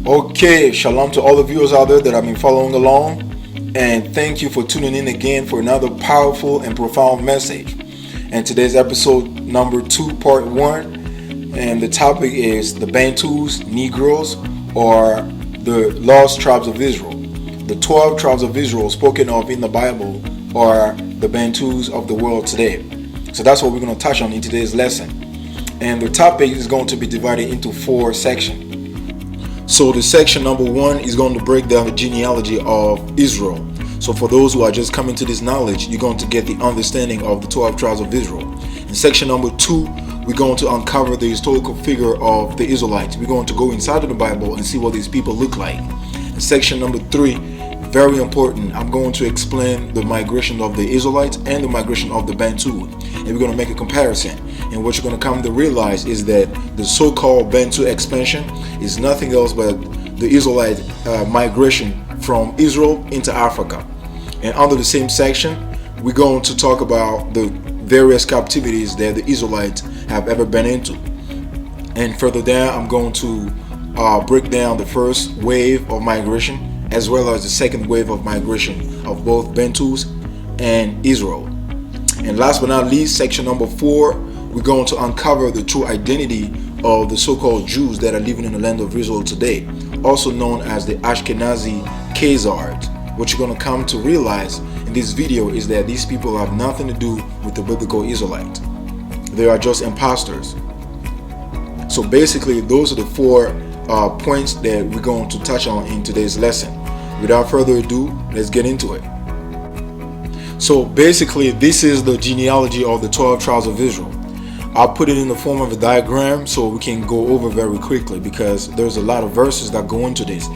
Okay, shalom to all the viewers out there that have been following along, and thank you for tuning in again for another powerful and profound message. And today's episode number 2, part 1, and the topic is the Bantus, Negroes, or the lost tribes of Israel. The 12 tribes of Israel spoken of in the Bible are the Bantus of the world today. So that's what we're going to touch on in today's lesson. And the topic is going to be divided into 4 sections. So the section number 1 is going to break down the genealogy of Israel. So for those who are just coming to this knowledge, you're going to get the understanding of the 12 tribes of Israel. In section number 2, we're going to uncover the historical figure of the Israelites. We're going to go inside of the Bible and see what these people look like. In section number 3, very important, I'm going to explain the migration of the Israelites and the migration of the Bantu. And we're going to make a comparison. And what you're going to come to realize is that the so-called Bantu expansion is nothing else but the Israelite migration from Israel into Africa. And under the same section, we're going to talk about the various captivities that the Israelites have ever been into. And further down, I'm going to break down the first wave of migration as well as the second wave of migration of both Bantus and Israel. And last but not least, section number 4, we're going to uncover the true identity of the so-called Jews that are living in the land of Israel today, also known as the Ashkenazi Khazars. What you're going to come to realize in this video is that these people have nothing to do with the biblical Israelites. They are just imposters. So basically, those are the 4 points that we're going to touch on in today's lesson. Without further ado, let's get into it. So basically, this is the genealogy of the 12 tribes of Israel. I'll put it in the form of a diagram so we can go over very quickly, because there's a lot of verses that go into this.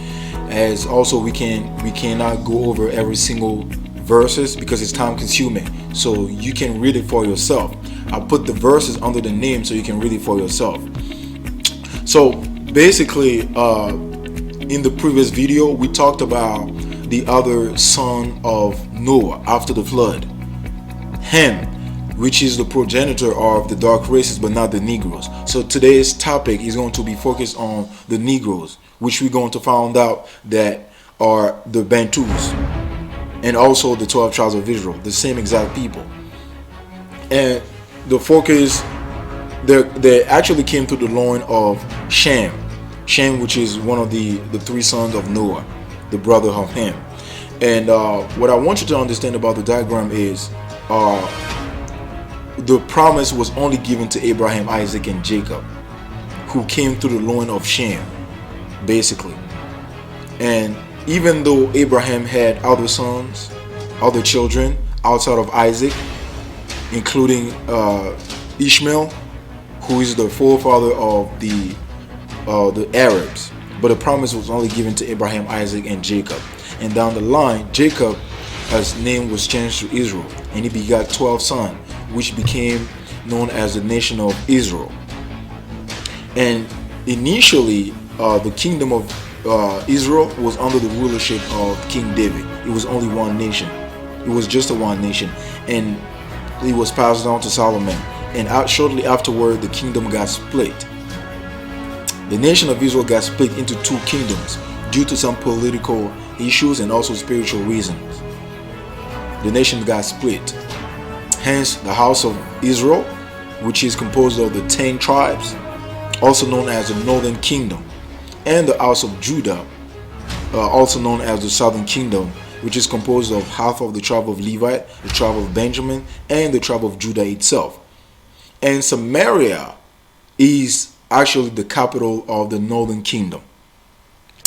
As also we cannot go over every single verses because it's time consuming. So you can read it for yourself. I'll put the verses under the name so you can read it for yourself. So basically, in the previous video, we talked about the other son of Noah after the flood, Ham, which is the progenitor of the dark races, but not the Negroes. So today's topic is going to be focused on the Negroes, which we're going to find out that are the Bantus, and also the 12 tribes of Israel, the same exact people. And the focus, they actually came through the loin of Shem, which is one of the 3 sons of Noah, the brother of Ham. And what I want you to understand about the diagram is the promise was only given to Abraham, Isaac, and Jacob, who came through the loin of Shem, basically. And even though Abraham had other sons, other children outside of Isaac, including Ishmael, who is the forefather of the Arabs, but the promise was only given to Abraham, Isaac, and Jacob. And down the line, Jacob, his name was changed to Israel, and he begot 12 sons, which became known as the nation of Israel. And initially, the kingdom of Israel was under the rulership of King David. It was only one nation. It was just a one nation, and it was passed down to Solomon. And shortly afterward, the kingdom got split. The nation of Israel got split into 2 kingdoms due to some political issues and also spiritual reasons. The nation got split. Hence, the house of Israel, which is composed of the 10 tribes, also known as the northern kingdom, and the house of Judah, also known as the southern kingdom, which is composed of half of the tribe of Levi, the tribe of Benjamin, and the tribe of Judah itself. And Samaria is actually the capital of the northern kingdom,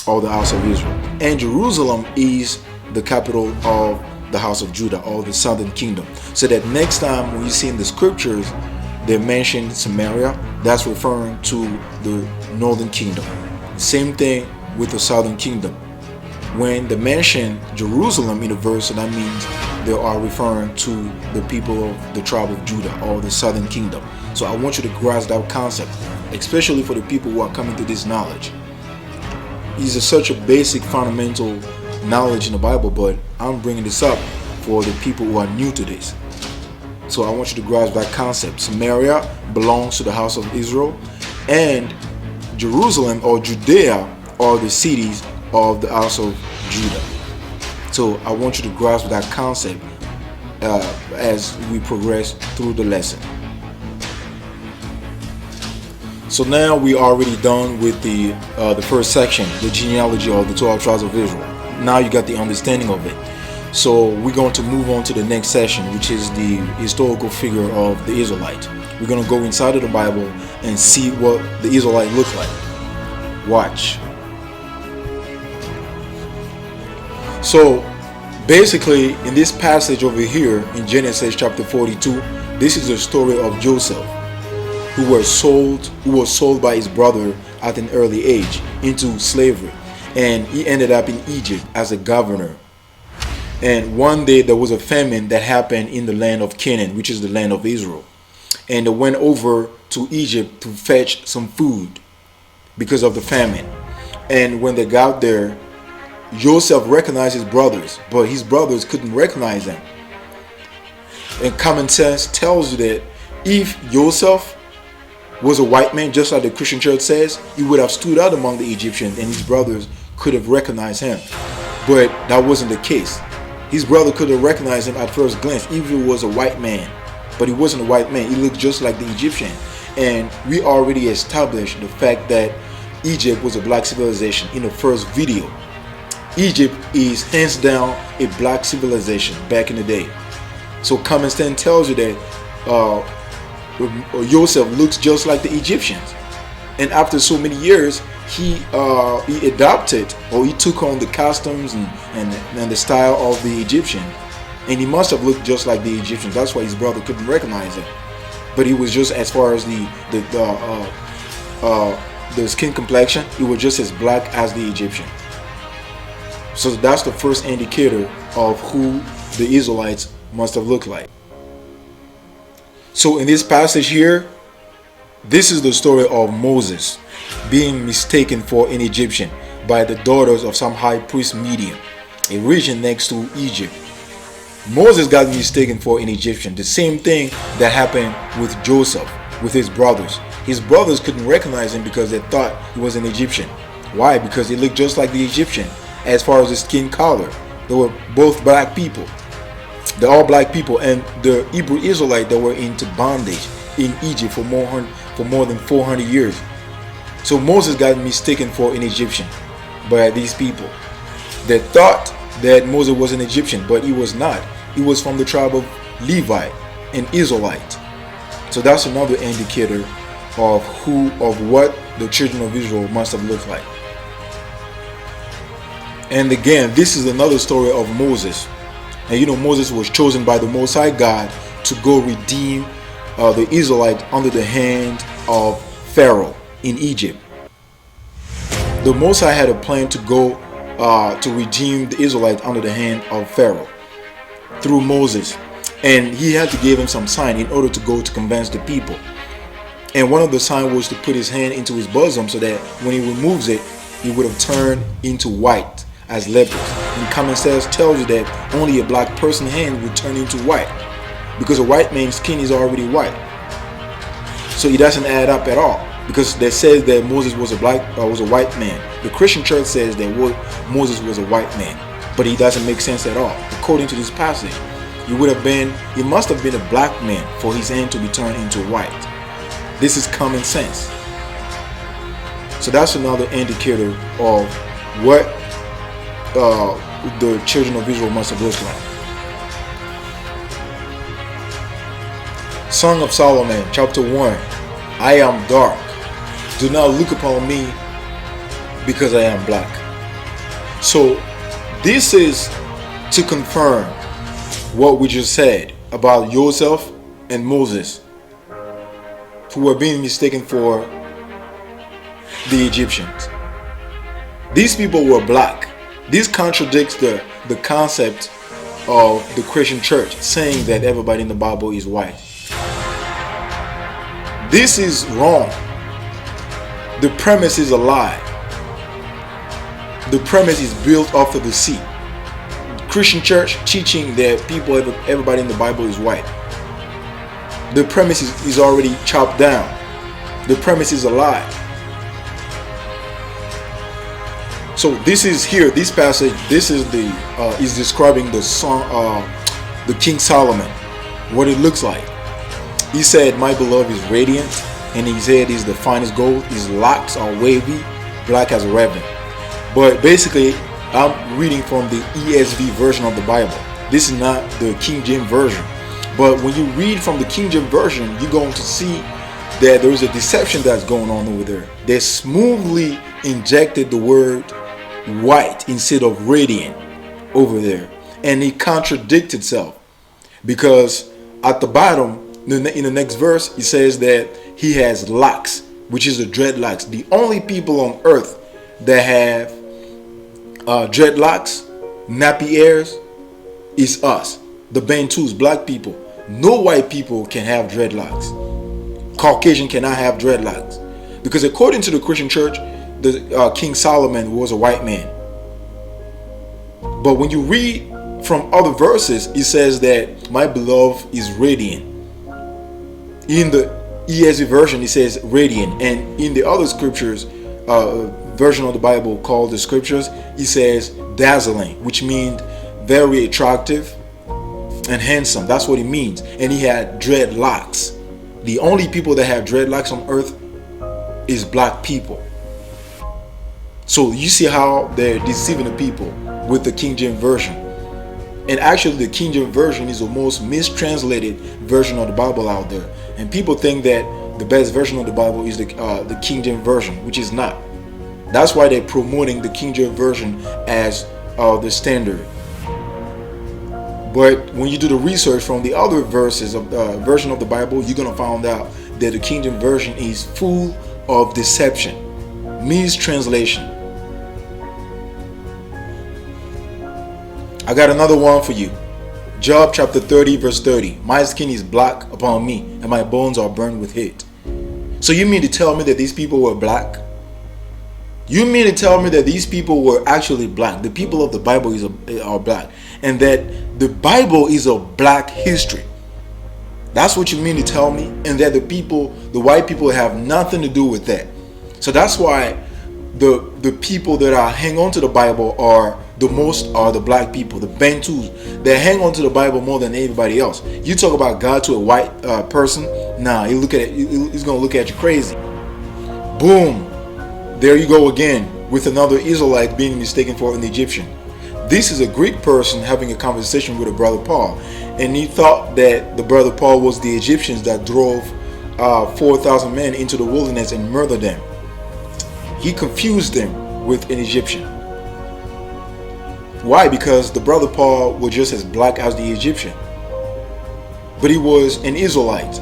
or the house of Israel. And Jerusalem is the capital of the house of Judah, or the southern kingdom. So that next time when you see in the scriptures they mention Samaria, that's referring to the northern kingdom. Same thing with the southern kingdom. When they mention Jerusalem in a verse, that means they are referring to the people of the tribe of Judah, or the southern kingdom. So I want you to grasp that concept, especially for the people who are coming to this knowledge. It's such a basic, fundamental knowledge in the Bible, but I'm bringing this up for the people who are new to this. So I want you to grasp that concept. Samaria belongs to the house of Israel, and Jerusalem or Judea are the cities of the house of Judah. So I want you to grasp that concept as we progress through the lesson. So now we are already done with the first section, the genealogy of the 12 tribes of Israel. Now you got the understanding of it. So we're going to move on to the next section, which is the historical figure of the Israelite. We're going to go inside of the Bible and see what the Israelite looked like. Watch. So basically, in this passage over here in Genesis chapter 42, this is the story of Joseph, who was sold by his brother at an early age into slavery, and he ended up in Egypt as a governor. And one day there was a famine that happened in the land of Canaan, which is the land of Israel, and they went over to Egypt to fetch some food because of the famine. And when they got there, Joseph recognized his brothers, but his brothers couldn't recognize them. And common sense tells you that if Joseph was a white man, just like the Christian church says, he would have stood out among the Egyptians and his brothers could have recognized him. But that wasn't the case. His brother could have recognized him at first glance if he was a white man, but he wasn't a white man. He looked just like the Egyptian. And we already established the fact that Egypt was a black civilization in the first video. Egypt is hands down a black civilization back in the day. So common sense tells you that Joseph looks just like the Egyptians, and after so many years he adopted, or he took on the customs and the style of the Egyptian, and he must have looked just like the Egyptians. That's why his brother couldn't recognize him. But he was just, as far as the skin complexion, he was just as black as the Egyptian. So that's the first indicator of who the Israelites must have looked like. So in this passage here, this is the story of Moses being mistaken for an Egyptian by the daughters of some high priest Midian, a region next to Egypt. Moses got mistaken for an Egyptian. The same thing that happened with Joseph, with his brothers. His brothers couldn't recognize him because they thought he was an Egyptian. Why? Because he looked just like the Egyptian as far as the skin color. They were both black people. They're all black people, and the Hebrew Israelite that were into bondage in Egypt for more than 400 years. So Moses got mistaken for an Egyptian by these people. They thought that Moses was an Egyptian, but he was not. He was from the tribe of Levi, an Israelite. So that's another indicator of what the children of Israel must have looked like. And again, this is another story of Moses. And you know, Moses was chosen by the Most High God to go redeem the Israelites under the hand of Pharaoh in Egypt. The Most High had a plan to go to redeem the Israelites under the hand of Pharaoh through Moses. And he had to give him some sign in order to go to convince the people. And one of the signs was to put his hand into his bosom so that when he removes it, he would have turned into white as lepers. And common sense tells you that only a black person's hand would turn into white, because a white man's skin is already white. So it doesn't add up at all, because they says that Moses was a white man. The Christian church says that Moses was a white man, but it doesn't make sense at all. According to this passage, he must have been a black man for his hand to be turned into white. This is common sense. So that's another indicator of what the children of Israel must have looked like. Song of Solomon, chapter 1. I am dark. Do not look upon me, because I am black. So this is to confirm what we just said about Joseph and Moses, who were being mistaken for the Egyptians. These people were black. This contradicts the concept of the Christian church saying that everybody in the Bible is white. This is wrong. The premise is a lie. The premise is built off of the seed. Christian church teaching that everybody in the Bible is white. The premise is already chopped down. The premise is a lie. So this is here, this passage, this is the is describing the son, the King Solomon, what it looks like. He said, "My beloved is radiant, and his head is the finest gold. His locks are wavy, black as a raven." But basically, I'm reading from the ESV version of the Bible. This is not the King James version. But when you read from the King James version, you're going to see that there's a deception that's going on over there. They smoothly injected the word white instead of radiant over there, and it contradicts itself, because at the bottom in the next verse it says that he has locks, which is the dreadlocks. The only people on earth that have dreadlocks, nappy hairs, is us, the Bantus, black people. No white people can have dreadlocks. Caucasian cannot have dreadlocks, because according to the Christian church, the King Solomon was a white man. But when you read from other verses, it says that my beloved is radiant. In the ESV version, it says radiant, and in the other scriptures, version of the Bible called the scriptures, it says dazzling, which means very attractive and handsome. That's what it means. And he had dreadlocks. The only people that have dreadlocks on earth is black people. So you see how they're deceiving the people with the King James version. And actually the King James version is the most mistranslated version of the Bible out there. And people think that the best version of the Bible is the King James version, which is not. That's why they're promoting the King James version as the standard. But when you do the research from the other verses of version of the Bible, you're gonna find out that the King James version is full of deception, mistranslation. I got another one for you. Job chapter 30 verse 30. My skin is black upon me, and my bones are burned with heat. So you mean to tell me that these people were black? You mean to tell me that these people were actually black? The people of the Bible are black, and that the Bible is a black history. That's what you mean to tell me? And that the white people have nothing to do with that. So that's why the people that are hang on to the Bible are the black people, the Bantus. They hang on to the Bible more than everybody else. You talk about God to a white person, nah, he's gonna look at you crazy. Boom. There you go again with another Israelite being mistaken for an Egyptian. This is a Greek person having a conversation with a brother Paul, and he thought that the brother Paul was the Egyptians that drove 4,000 men into the wilderness and murdered them. He confused them with an Egyptian. Why? Because the brother Paul was just as black as the Egyptian, but he was an Israelite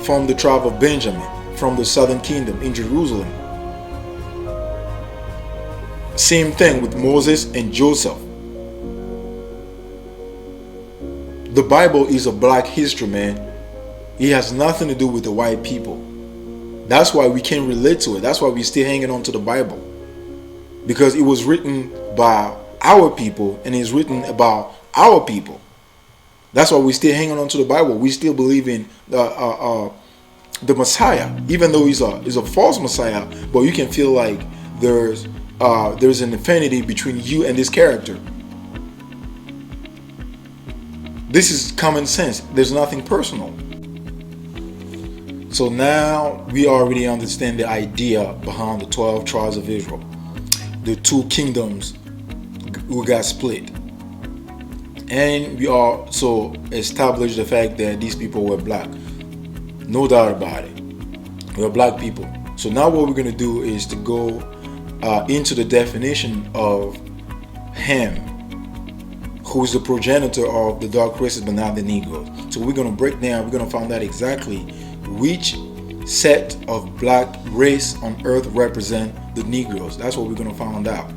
from the tribe of Benjamin, from the southern kingdom in Jerusalem. Same thing with Moses and Joseph. The Bible is a black history, man. It has nothing to do with the white people. That's why we can't relate to it. That's why we're still hanging on to the Bible, because it was written by our people and it's written about our people. That's why we're still hanging on to the Bible. We still believe in the Messiah, even though he's a false Messiah. But you can feel like there's an affinity between you and this character. This is common sense. There's nothing personal. So now we already understand the idea behind the 12 tribes of Israel, the two kingdoms who got split, and we also established the fact that these people were black. No doubt about it. We're black people. So now what we're going to do is to go into the definition of Ham, who is the progenitor of the dark races but not the Negroes. So we're going to break down, we're going to find out exactly which set of black race on earth represent the Negroes. That's what we're going to find out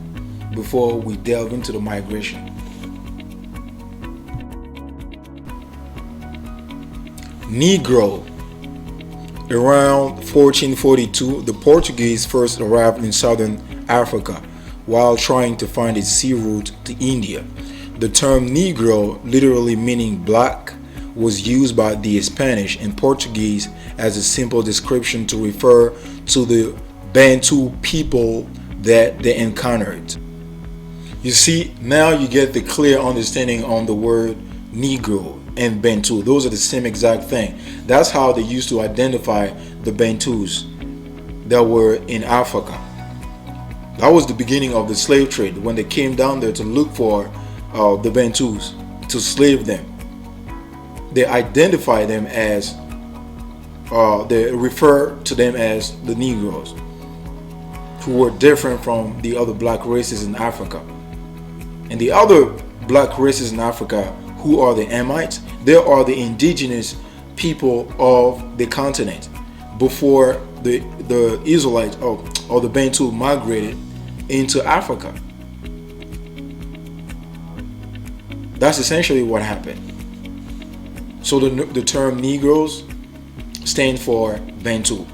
before we delve into the migration. Negro. Around 1442, the Portuguese first arrived in southern Africa while trying to find its sea route to India. The term Negro, literally meaning black, was used by the Spanish and Portuguese as a simple description to refer to the Bantu people that they encountered. You see, now you get the clear understanding on the word Negro and Bantu. Those are the same exact thing. That's how they used to identify the Bantus that were in Africa. That was the beginning of the slave trade when they came down there to look for the Bantus to slave them. They identify them as, they refer to them as the Negroes, who were different from the other black races in Africa. And the other black races in Africa, who are the Hamites, they are the indigenous people of the continent before the Israelites or the Bantu migrated into Africa. That's essentially what happened. So the term Negroes stands for Bantu.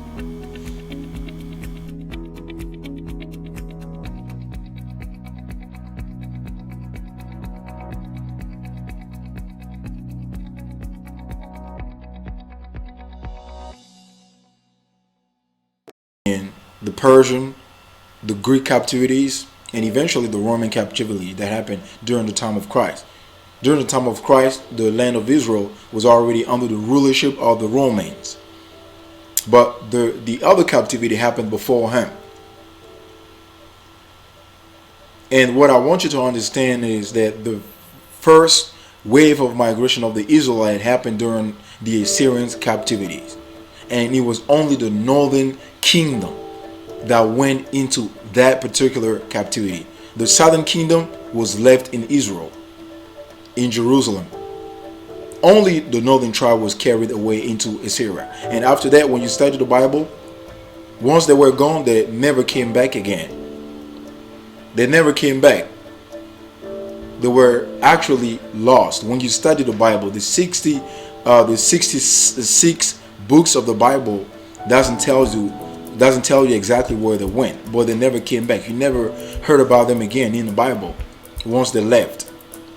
In the Persian, the Greek captivities, and eventually the Roman captivity that happened during the time of Christ. During the time of Christ, the land of Israel was already under the rulership of the Romans. But the other captivity happened before him. And what I want you to understand is that the first wave of migration of the Israelite happened during the Assyrian captivities. And it was only the northern kingdom that went into that particular captivity. The southern kingdom was left in Israel, in Jerusalem. Only the northern tribe was carried away into Assyria. And after that, when you study the Bible, once they were gone, they never came back again. They never came back. They were actually lost. When you study the Bible, the 66 books of the Bible doesn't tell you exactly where they went, but they never came back. You never heard about them again in the Bible once they left.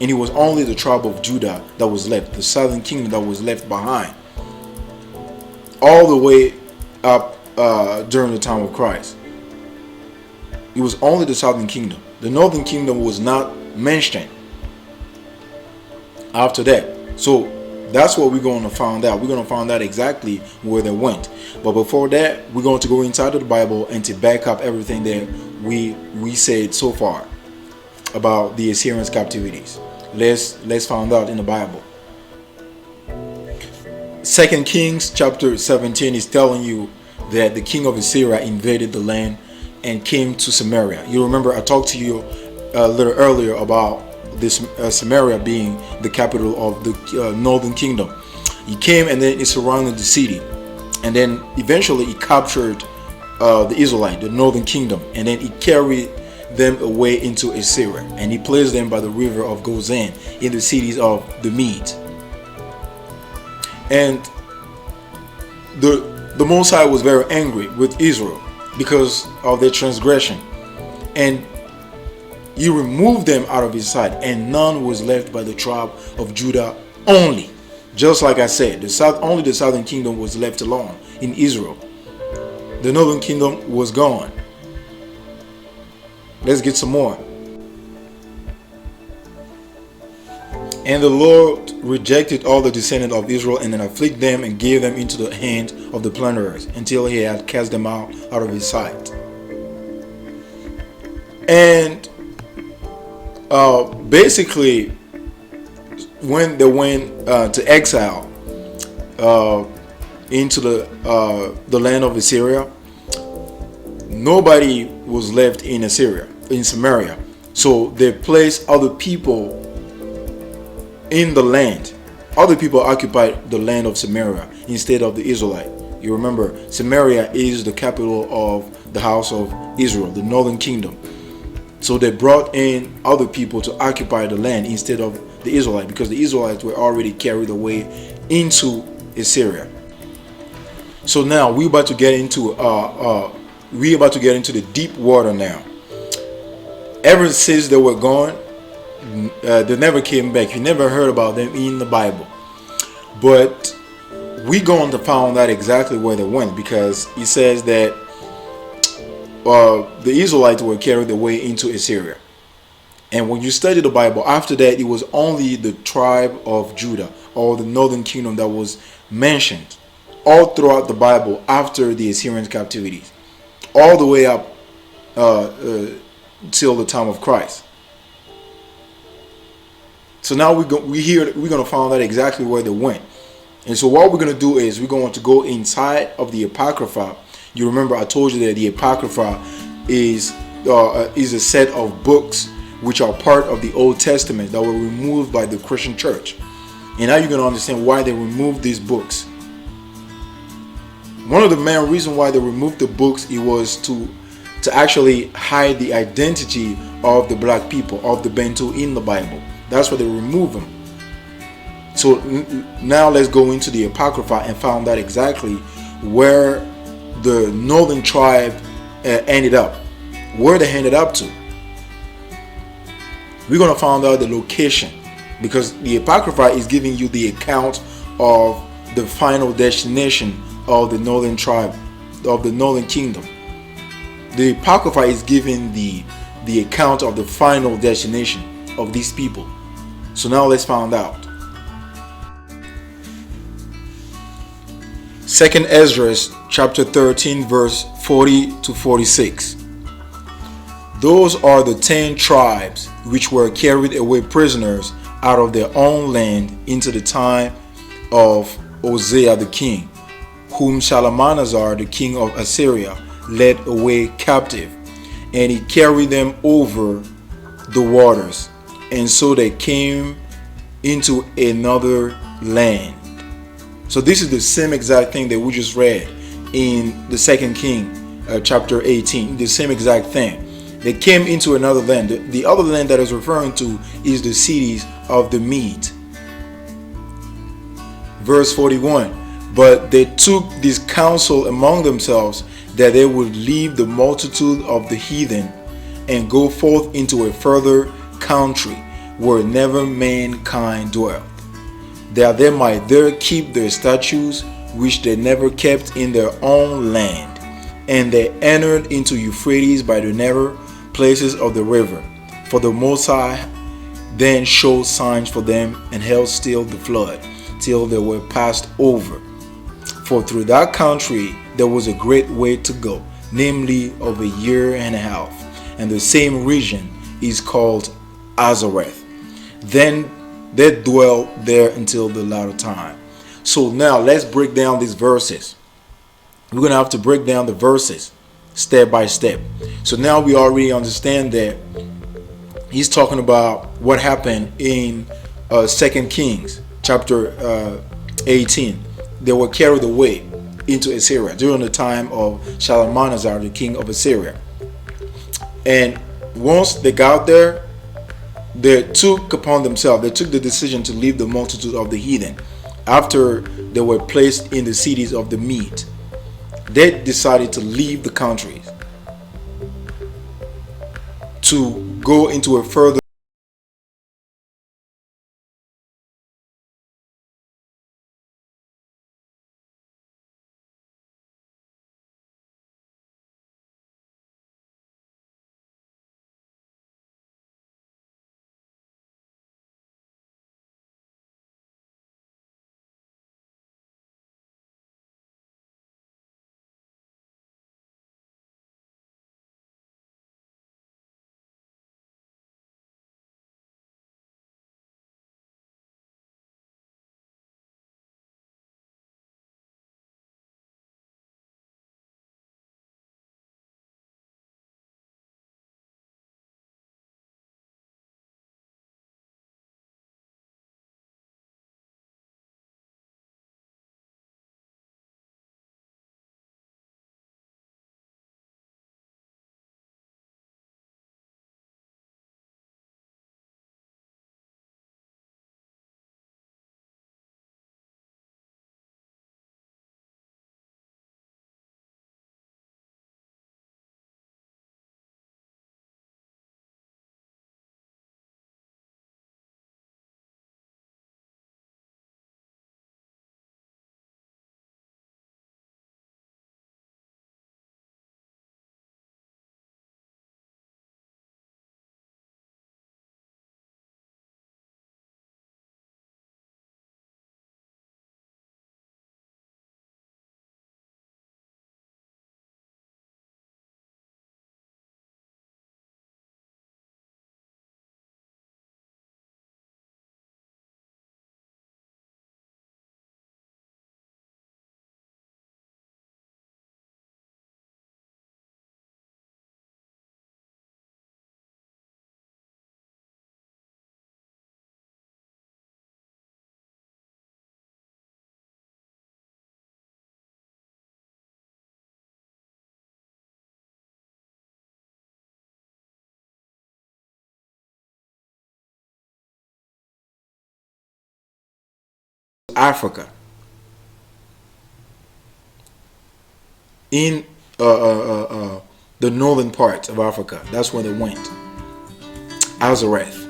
And it was only the tribe of Judah that was left, the southern kingdom that was left behind, all the way up during the time of Christ. It was only the southern kingdom. The northern kingdom was not mentioned after that. So that's what we're going to find out. We're going to find out exactly where they went. But before that, we're going to go inside of the Bible and to back up everything that we said so far about the Assyrian captivities. Let's find out in the Bible. 2 Kings chapter 17 is telling you that the king of Assyria invaded the land and came to Samaria. You remember I talked to you a little earlier about this Samaria being the capital of the northern kingdom. He came and then he surrounded the city, and then eventually he captured the Israelite, the northern kingdom, and then he carried them away into Assyria, and he placed them by the river of Gozan in the cities of the Medes. And the Most High was very angry with Israel because of their transgression, and he removed them out of his sight, and none was left by the tribe of Judah only. Just like I said, only the southern kingdom was left alone in Israel. The northern kingdom was gone. Let's get some more. And the Lord rejected all the descendants of Israel, and then afflicted them and gave them into the hand of the plunderers until he had cast them out of his sight. And basically, when they went to exile into the land of Assyria, nobody was left in Samaria. So they placed other people in the land. Other people occupied the land of Samaria instead of the Israelite. You remember, Samaria is the capital of the house of Israel, the northern kingdom. So they brought in other people to occupy the land instead of the Israelites, because the Israelites were already carried away into Assyria. So now we're about to get into the deep water now. Ever since they were gone, they never came back. You never heard about them in the Bible. But we're going to find out exactly where they went, because it says that the Israelites were carried away into Assyria. And when you study the Bible, after that, it was only the tribe of Judah or the northern kingdom that was mentioned all throughout the Bible after the Assyrian captivities, all the way up till the time of Christ. So now we're gonna find out exactly where they went. And so what we're gonna do is we're going to go inside of the Apocrypha. You remember I told you that the Apocrypha is a set of books which are part of the Old Testament that were removed by the Christian church. And now you're gonna understand why they removed these books. One of the main reasons why they removed the books, it was to actually hide the identity of the black people, of the Bantu in the Bible. That's why they removed them. So now let's go into the Apocrypha and find out exactly where the northern tribe ended up, where they ended up to. We're going to find out the location, because the Apocrypha is giving you the account of the final destination of the northern tribe, of the northern kingdom. The Apocrypha is giving the account of the final destination of these people. So now let's find out. Second Ezra chapter 13 verse 40 to 46. Those are the 10 tribes which were carried away prisoners out of their own land into the time of Hosea the king, whom Shalmaneser the king of Assyria led away captive, and he carried them over the waters, and so they came into another land. So this is the same exact thing that we just read in the second King chapter 18, the same exact thing. They came into another land. The other land that is referring to is the cities of the Mede. Verse 41. But they took this counsel among themselves, that they would leave the multitude of the heathen and go forth into a further country where never mankind dwelt, that they might there keep their statutes which they never kept in their own land. And they entered into Euphrates by the narrow places of the river. For the Most High then showed signs for them, and held still the flood till they were passed over. For through that country there was a great way to go, namely of a year and a half, and the same region is called Azareth. Then they dwelt there until the latter time. So now let's break down these verses. We're going to have to break down the verses step by step. So now we already understand that he's talking about what happened in 2 Kings chapter 18. They were carried away into Assyria during the time of Shalmaneser, the king of Assyria. And once they got there, they took upon themselves, they took the decision to leave the multitude of the heathen after they were placed in the cities of the Mede. They decided to leave the countries to go into a further Africa. In the northern parts of Africa. That's where they went. Azareth.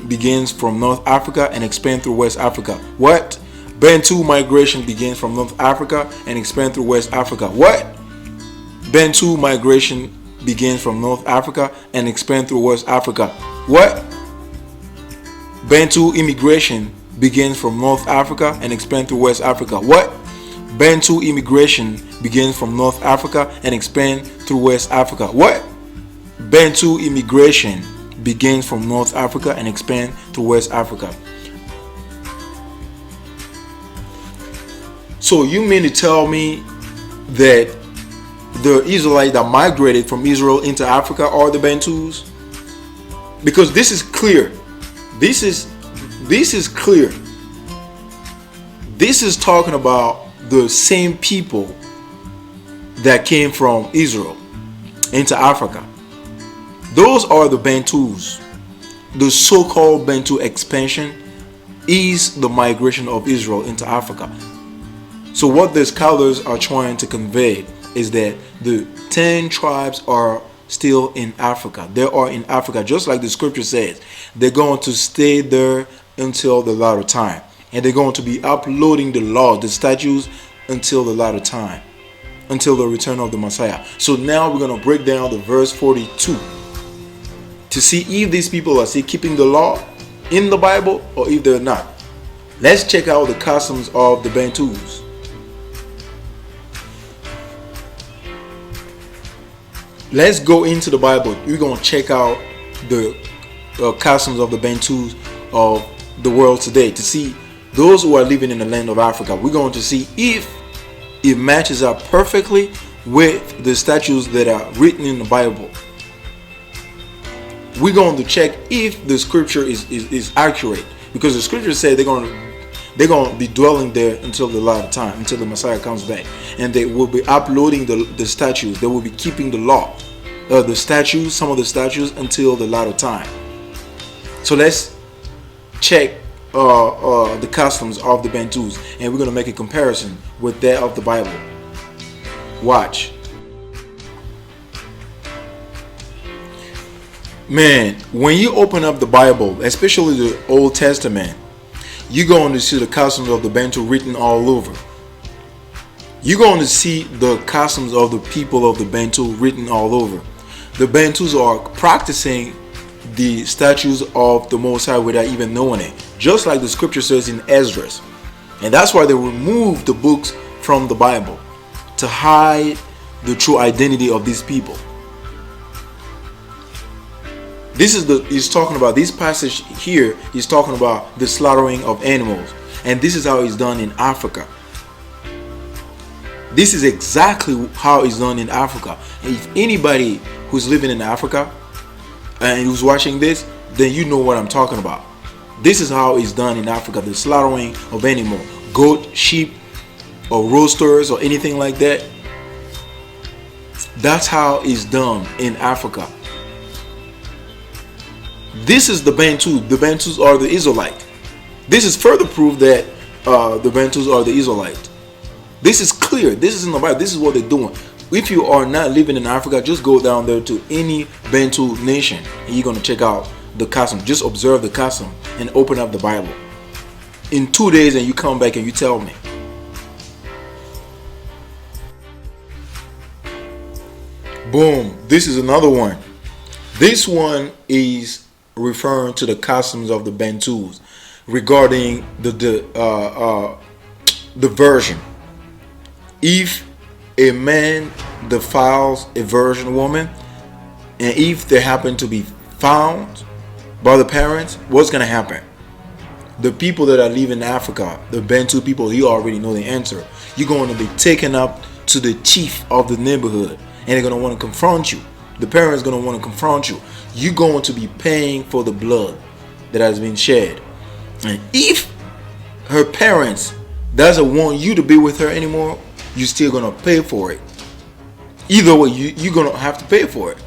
Begins from North Africa and expand through West Africa. What? Bantu migration begins from North Africa and expand through West Africa. What? Bantu migration begins from North Africa and expand through West Africa. What? Bantu immigration begins from North Africa and expand through West Africa. What? Bantu immigration begins from North Africa and expand through West Africa. What? Bantu immigration begins from North Africa and expand to West Africa. So you mean to tell me that the Israelites that migrated from Israel into Africa are the Bantus? Because this is clear. This is clear. This is talking about the same people that came from Israel into Africa. Those are the Bantus. The so-called Bantu expansion is the migration of Israel into Africa. So what the scholars are trying to convey is that the 10 tribes are still in Africa. They are in Africa, just like the scripture says. They're going to stay there until the latter time. And they're going to be uploading the law, the statutes, until the latter time, until the return of the Messiah. So now we're going to break down the verse 42 to see if these people are still keeping the law in the Bible or if they're not. Let's check out the customs of the Bantus. Let's go into the Bible. We're going to check out the customs of the Bantus of the world today to see those who are living in the land of Africa. We're going to see if it matches up perfectly with the statutes that are written in the Bible. We're going to check if the scripture is accurate, because the scripture said they're going to be dwelling there until the latter time, until the Messiah comes back, and they will be uploading the statutes. They will be keeping the law, the statutes, some of the statutes, until the latter time. So let's check the customs of the Bantus, and we're going to make a comparison with that of the Bible. Watch. Man, when you open up the Bible, especially the Old Testament, you're going to see the customs of the Bantu written all over. You're going to see the customs of the people of the Bantu written all over. The Bantus are practicing the statutes of the Most High without even knowing it, just like the scripture says in Esdras. And that's why they removed the books from the Bible, to hide the true identity of these people. He's talking about this passage here. He's talking about the slaughtering of animals, and this is how it's done in Africa. This is exactly how it's done in Africa. And if anybody who's living in Africa and who's watching this, then you know what I'm talking about. This is how it's done in Africa. The slaughtering of animal, goat, sheep, or roosters, or anything like that. That's how it's done in Africa. This is the Bantu. The Bantus are the Israelites. This is further proof that the Bantus are the Israelites. This is clear. This is in the Bible. This is what they're doing. If you are not living in Africa, just go down there to any Bantu nation and you're going to check out the custom. Just observe the custom and open up the Bible. In 2 days and you come back and you tell me. Boom. This is another one. This one is referring to the customs of the Bantus regarding the virgin. If a man defiles a virgin woman, and if they happen to be found by the parents, what's going to happen? The people that are living in Africa, the Bantu people, you already know the answer. You're going to be taken up to the chief of the neighborhood, and they're going to want to confront you. The parents are going to want to confront you. You're going to be paying for the blood that has been shed. And if her parents doesn't want you to be with her anymore, you're still going to pay for it. Either way, you're going to have to pay for it.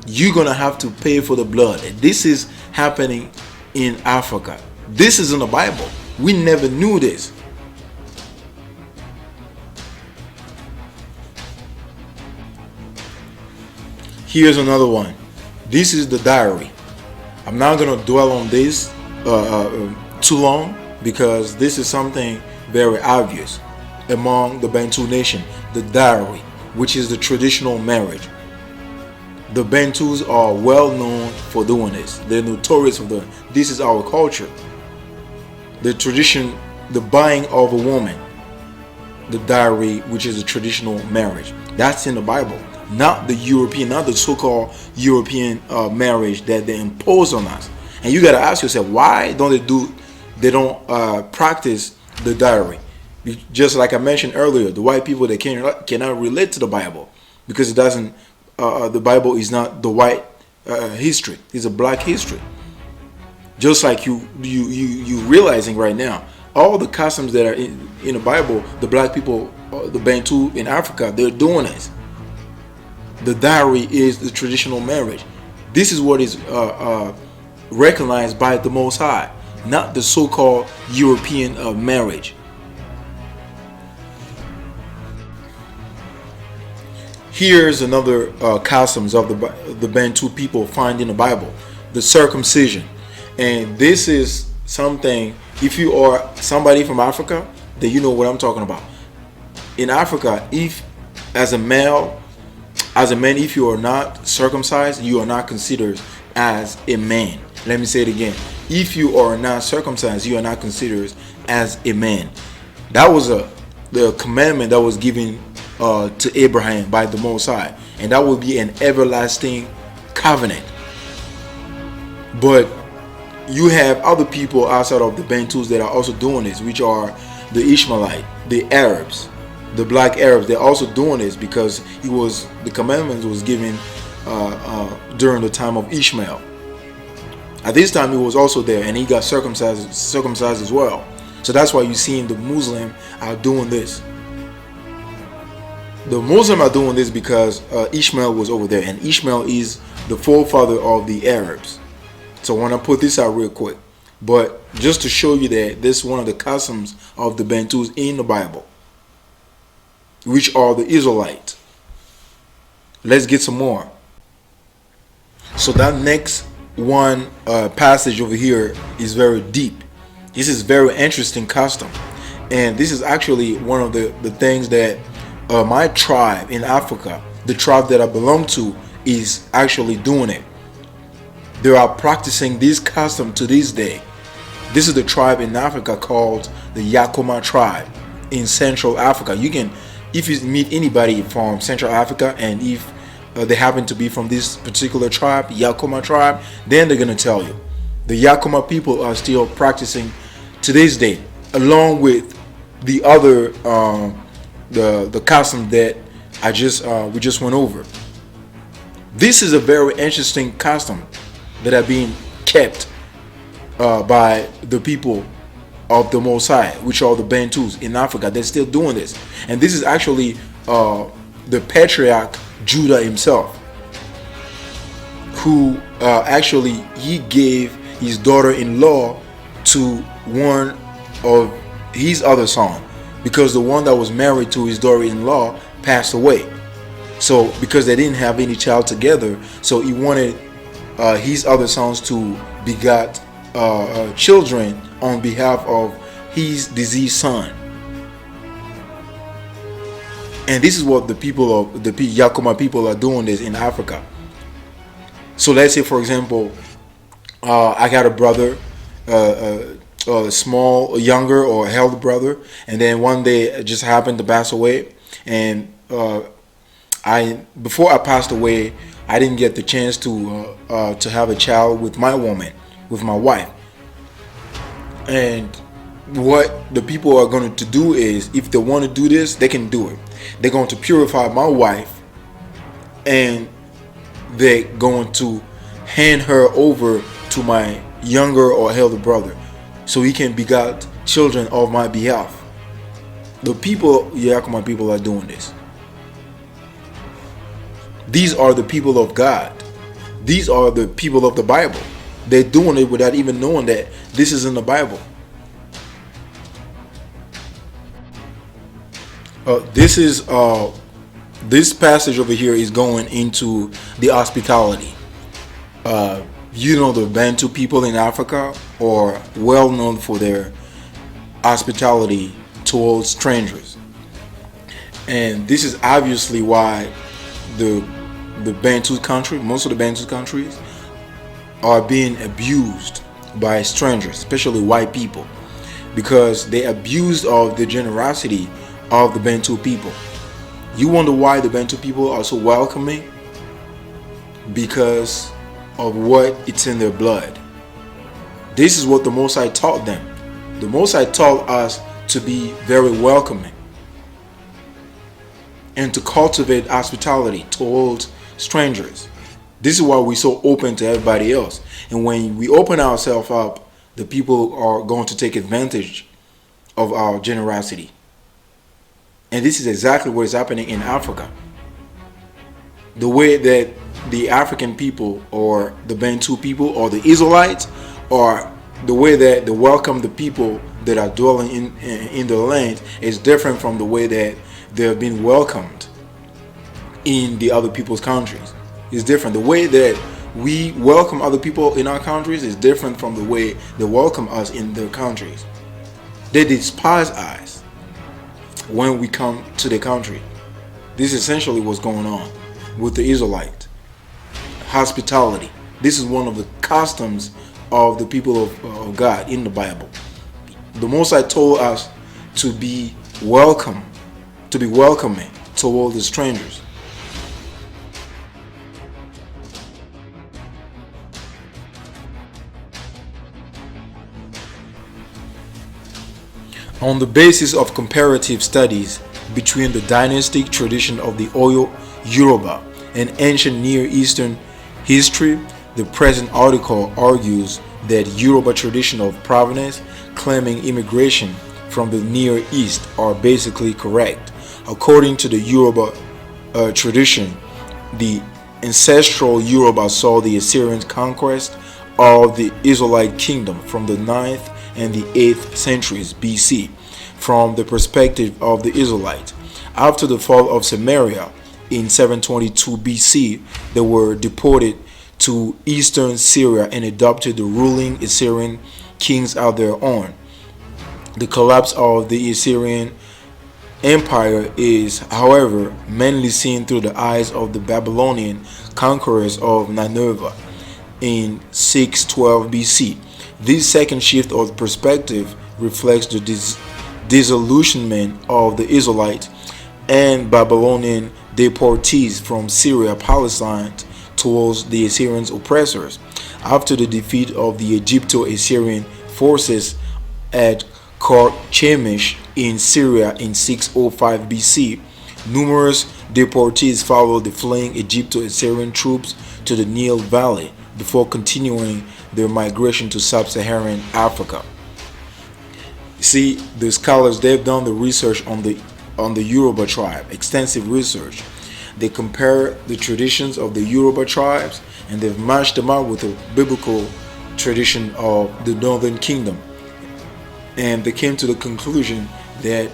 You're going to have to pay for the blood. And this is happening in Africa. This is in the Bible. We never knew this. Here's another one. This is the diary. I'm not going to dwell on this too long because this is something very obvious among the Bantu nation. The diary, which is the traditional marriage. The Bantus are well known for doing this. They're notorious for doing it. This is our culture. The tradition, the buying of a woman. The diary, which is a traditional marriage. That's in the Bible. Not the European, not the so-called European marriage that they impose on us. And you got to ask yourself, why don't they don't practice the diary? Just like I mentioned earlier, the white people, they cannot relate to the Bible because it doesn't. The Bible is not the white history; it's a black history. Just like you realizing right now, all the customs that are in the Bible, the black people, the Bantu in Africa, they're doing this. The diary is the traditional marriage. This is what is recognized by the Most High, not the so-called European marriage. Here's another customs of the Bantu people find in the Bible, the circumcision. And this is something, if you are somebody from Africa, then you know what I'm talking about. In Africa, if as a man, if you are not circumcised, you are not considered as a man. Let me say it again. If you are not circumcised, you are not considered as a man. That was the commandment that was given to Abraham by the Most High, and that will be an everlasting covenant. But you have other people outside of the Bantus that are also doing this, which are the Ishmaelite, the Arabs, the black Arabs. They're also doing this because the commandment was given during the time of Ishmael. At this time, he was also there, and he got circumcised as well. So that's why you're seeing the Muslim are doing this. The Muslim are doing this because Ishmael was over there, and Ishmael is the forefather of the Arabs. So I want to put this out real quick, but just to show you that this is one of the customs of the Bantus in the Bible, which are the Israelites. Let's get some more. So that next one passage over here is very deep. This is very interesting custom, and this is actually one of the things that my tribe in Africa, the tribe that I belong to, is actually doing it. They are practicing this custom to this day. This is the tribe in Africa called the Yakoma tribe in Central Africa. You can, if you meet anybody from Central Africa, and if they happen to be from this particular tribe, Yakoma tribe, then they're going to tell you. The Yakoma people are still practicing to this day, along with the other the custom that we just went over. This is a very interesting custom that are being kept by the people of the Most High, which are the Bantus in Africa. They're still doing this, and this is actually the patriarch Judah himself, who actually he gave his daughter-in-law to one of his other son, because the one that was married to his daughter-in-law passed away. So because they didn't have any child together, so he wanted his other sons to begot children on behalf of his deceased son. And this is what the people of the Yakuma people are doing this in Africa. So let's say, for example, I got a brother, a small, a younger or elder brother, and then one day it just happened to pass away. And before I passed away, I didn't get the chance to have a child with my woman, with my wife. And what the people are going to do is, if they want to do this, they can do it. They're going to purify my wife, and they're going to hand her over to my younger or elder brother, so he can begot children of my behalf. The people, Yakuma people, are doing this. These are the people of God. These are the people of the Bible. They're doing it without even knowing that this is in the Bible. This passage over here is going into the hospitality. The Bantu people in Africa are well known for their hospitality towards strangers, and this is obviously why the Bantu country, most of the Bantu countries, are being abused by strangers, especially white people, because they abused of the generosity of the Bantu people. You wonder why the Bantu people are so welcoming? Because of what it's in their blood. This is what the Most High taught them. The Most High taught us to be very welcoming and to cultivate hospitality towards strangers. This is why we're so open to everybody else. And when we open ourselves up, the people are going to take advantage of our generosity. And this is exactly what is happening in Africa. The way that the African people, or the Bantu people, or the Israelites, or the way that they welcome the people that are dwelling in the land is different from the way that they have been welcomed in the other people's countries. It's different. The way that we welcome other people in our countries is different from the way they welcome us in their countries. They despise us when we come to the country. This is essentially what's going on with the Israelite hospitality. This is one of the customs of the people of God in the Bible. The Most High told us to be welcoming toward the strangers. On the basis of comparative studies between the dynastic tradition of the Oyo Yoruba and ancient Near Eastern history, the present article argues that Yoruba tradition of provenance claiming immigration from the Near East are basically correct. According to the Yoruba tradition, the ancestral Yoruba saw the Assyrian conquest of the Israelite kingdom from the 9th and the 8th centuries BC from the perspective of the Israelites. After the fall of Samaria in 722 BC, they were deported to eastern Syria and adopted the ruling Assyrian kings of their own. The collapse of the Assyrian Empire is, however, mainly seen through the eyes of the Babylonian conquerors of Nineveh in 612 BC. This second shift of perspective reflects the disillusionment of the Israelites and Babylonian deportees from Syria, Palestine, towards the Assyrian oppressors. After the defeat of the Egypto-Assyrian forces at Carchemish in Syria in 605 BC, numerous deportees followed the fleeing Egypto-Assyrian troops to the Nile Valley before continuing their migration to sub-Saharan Africa. See, the scholars, they've done the research on the Yoruba tribe, extensive research. They compare the traditions of the Yoruba tribes and they've matched them up with the biblical tradition of the Northern Kingdom. and they came to the conclusion that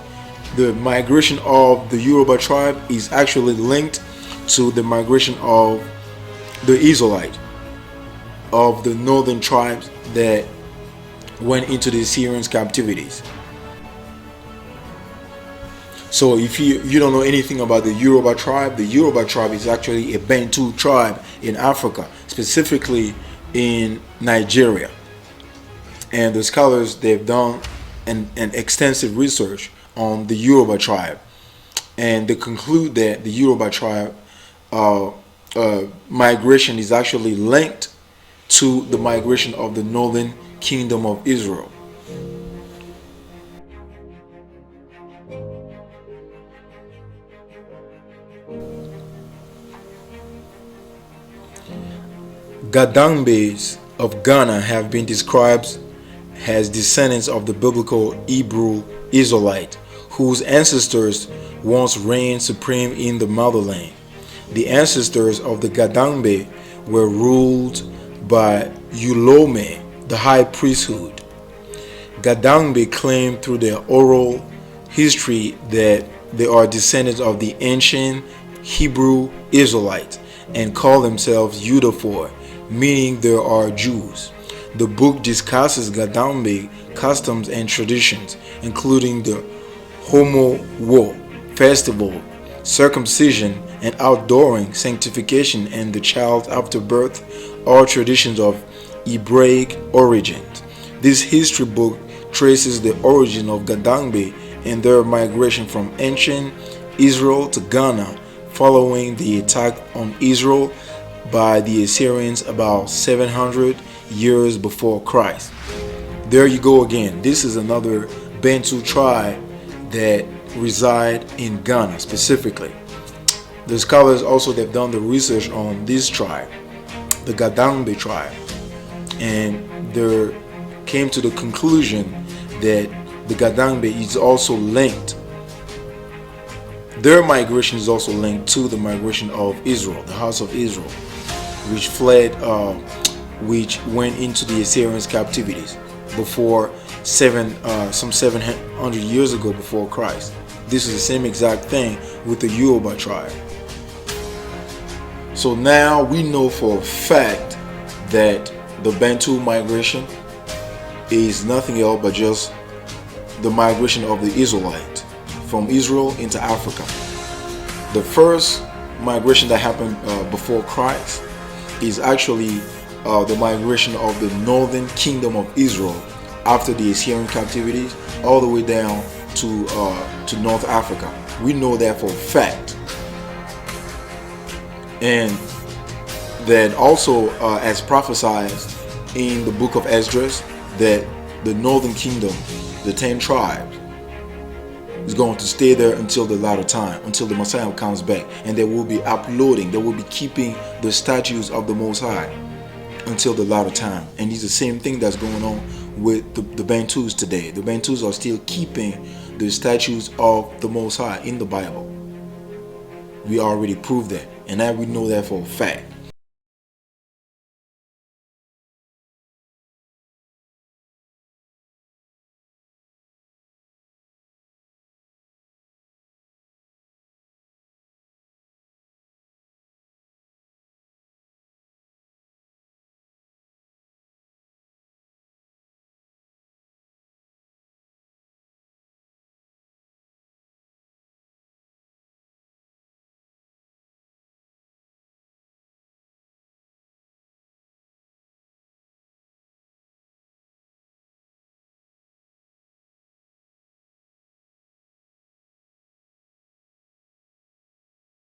the migration of the Yoruba tribe is actually linked to the migration of the Israelite, of the northern tribes that went into the Assyrian captivities. So if you don't know anything about the Yoruba tribe is actually a Bantu tribe in Africa, specifically in Nigeria. And the scholars, they've done an extensive research on the Yoruba tribe, and they conclude that the Yoruba tribe migration is actually linked to the migration of the northern kingdom of Israel. Gadangmes of Ghana have been described as descendants of the biblical Hebrew Israelite, whose ancestors once reigned supreme in the motherland. The ancestors of the Gadangbe were ruled by Ulome, the high priesthood. Gadangbe claim through their oral history that they are descendants of the ancient Hebrew Israelites and call themselves Yudafor, meaning they are Jews. The book discusses Gadangbe customs and traditions, including the Homo Wo festival, circumcision and outdooring, sanctification, and the child after birth, all traditions of Hebraic origins. This history book traces the origin of Gadangbe and their migration from ancient Israel to Ghana following the attack on Israel by the Assyrians about 700 years before Christ. There you go again. This is another Bantu tribe that reside in Ghana specifically. The scholars also have done the research on this tribe, the Gadangbe tribe, and they came to the conclusion that the Gadangbe is also linked. Their migration is also linked to the migration of Israel, the house of Israel, which fled, which went into the Assyrian captivities before some 700 years ago before Christ. This is the same exact thing with the Yoruba tribe. So now we know for a fact that the Bantu migration is nothing else but just the migration of the Israelite from Israel into Africa. The first migration that happened before Christ is actually the migration of the northern kingdom of Israel after the Assyrian captivities all the way down to North Africa. We know that for a fact. And that also as prophesied in the book of Esdras, that the northern kingdom, the 10 tribes, is going to stay there until the latter time, until the Messiah comes back, and they will be uploading, they will be keeping the statues of the Most High until the latter time. And it's the same thing that's going on with the Bantus today. The Bantus are still keeping the statues of the Most High in the Bible. We already proved that, and now we know that for a fact.